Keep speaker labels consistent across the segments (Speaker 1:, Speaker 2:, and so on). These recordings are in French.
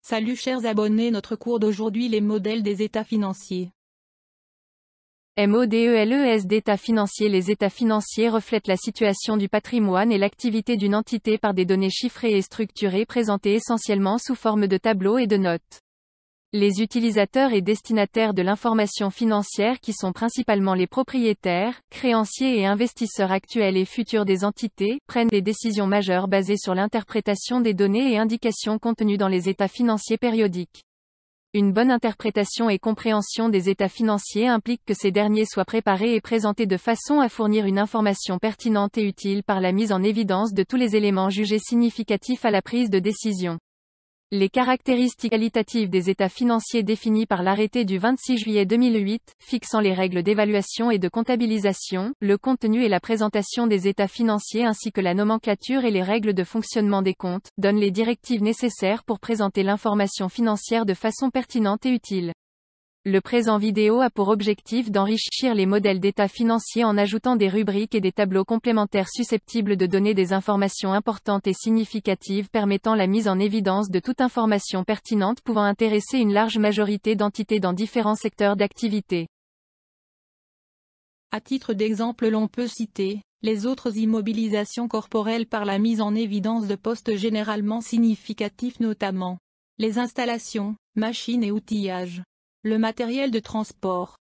Speaker 1: Salut chers abonnés, notre cours d'aujourd'hui les modèles des états financiers.
Speaker 2: MODELES d'états financiers. Les états financiers reflètent la situation du patrimoine et l'activité d'une entité par des données chiffrées et structurées présentées essentiellement sous forme de tableaux et de notes. Les utilisateurs et destinataires de l'information financière qui sont principalement les propriétaires, créanciers et investisseurs actuels et futurs des entités, prennent des décisions majeures basées sur l'interprétation des données et indications contenues dans les états financiers périodiques. Une bonne interprétation et compréhension des états financiers implique que ces derniers soient préparés et présentés de façon à fournir une information pertinente et utile par la mise en évidence de tous les éléments jugés significatifs à la prise de décision. Les caractéristiques qualitatives des états financiers définies par l'arrêté du 26 juillet 2008, fixant les règles d'évaluation et de comptabilisation, le contenu et la présentation des états financiers ainsi que la nomenclature et les règles de fonctionnement des comptes, donnent les directives nécessaires pour présenter l'information financière de façon pertinente et utile. Le présent vidéo a pour objectif d'enrichir les modèles d'états financiers en ajoutant des rubriques et des tableaux complémentaires susceptibles de donner des informations importantes et significatives permettant la mise en évidence de toute information pertinente pouvant intéresser une large majorité d'entités dans différents secteurs d'activité.
Speaker 1: À titre d'exemple, l'on peut citer les autres immobilisations corporelles par la mise en évidence de postes généralement significatifs, notamment les installations, machines et outillages, le matériel de transport,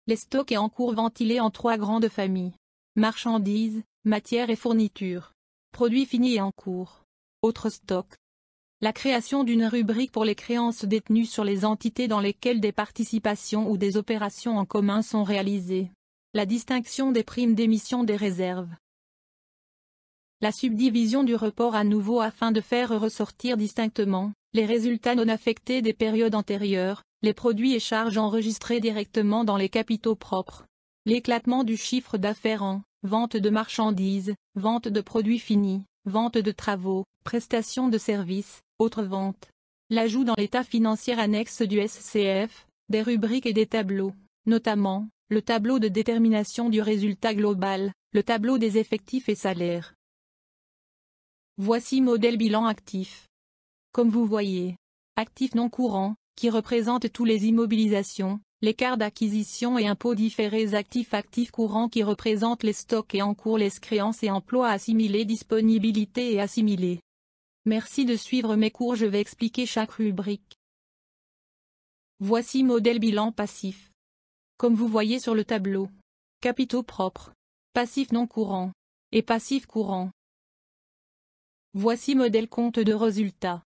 Speaker 1: les stocks et en cours ventilés en trois grandes familles: marchandises, matières et fournitures, produits finis et en cours, autres stocks. La création d'une rubrique pour les créances détenues sur les entités dans lesquelles des participations ou des opérations en commun sont réalisées. La distinction des primes d'émission des réserves. La subdivision du report à nouveau afin de faire ressortir distinctement les résultats non affectés des périodes antérieures, les produits et charges enregistrés directement dans les capitaux propres. L'éclatement du chiffre d'affaires en vente de marchandises, vente de produits finis, vente de travaux, prestation de services, autres ventes. L'ajout dans l'état financier annexe du SCF, des rubriques et des tableaux, notamment le tableau de détermination du résultat global, le tableau des effectifs et salaires. Voici modèle bilan actif. Comme vous voyez, actifs non courants, qui représentent tous les immobilisations, l'écart d'acquisition et impôts différés. Actifs courants qui représentent les stocks et en cours, les créances et emplois assimilés, disponibilité et assimilés. Merci de suivre mes cours, je vais expliquer chaque rubrique. Voici modèle bilan passif. Comme vous voyez sur le tableau, capitaux propres, passifs non courants et passifs courants. Voici modèle compte de résultat.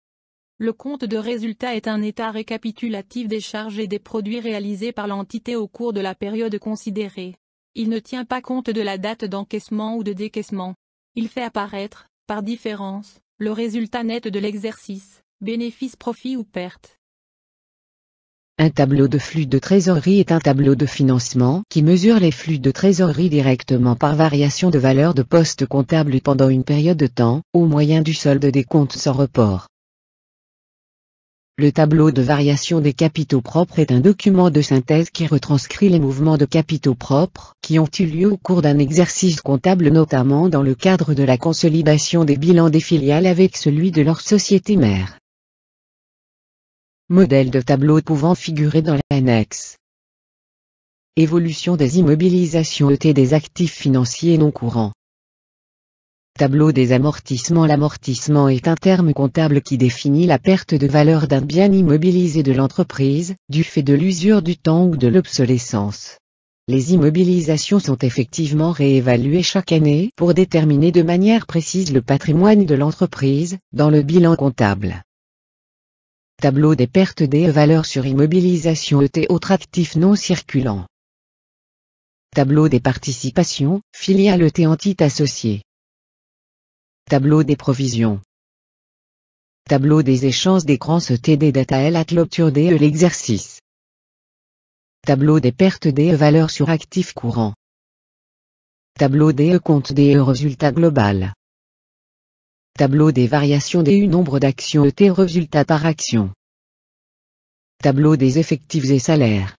Speaker 1: Le compte de résultat est un état récapitulatif des charges et des produits réalisés par l'entité au cours de la période considérée. Il ne tient pas compte de la date d'encaissement ou de décaissement. Il fait apparaître, par différence, le résultat net de l'exercice, bénéfice, profit ou perte.
Speaker 3: Un tableau de flux de trésorerie est un tableau de financement qui mesure les flux de trésorerie directement par variation de valeur de poste comptable pendant une période de temps, au moyen du solde des comptes sans report. Le tableau de variation des capitaux propres est un document de synthèse qui retranscrit les mouvements de capitaux propres qui ont eu lieu au cours d'un exercice comptable, notamment dans le cadre de la consolidation des bilans des filiales avec celui de leur société mère. Modèle de tableau pouvant figurer dans l'annexe. Évolution des immobilisations ET des actifs financiers non courants. Tableau des amortissements. L'amortissement est un terme comptable qui définit la perte de valeur d'un bien immobilisé de l'entreprise, du fait de l'usure du temps ou de l'obsolescence. Les immobilisations sont effectivement réévaluées chaque année pour déterminer de manière précise le patrimoine de l'entreprise, dans le bilan comptable. Tableau des pertes des valeurs sur immobilisation ET autres actifs non circulants. Tableau des participations, filiales ET entités associées. Tableau des provisions. Tableau des échanges des créances ET des data à la clôture de l'exercice. Tableau des pertes des valeurs sur actifs courants. Tableau des comptes des résultats global. Tableau des variations des nombre d'actions ET résultats par action. Tableau des effectifs et salaires.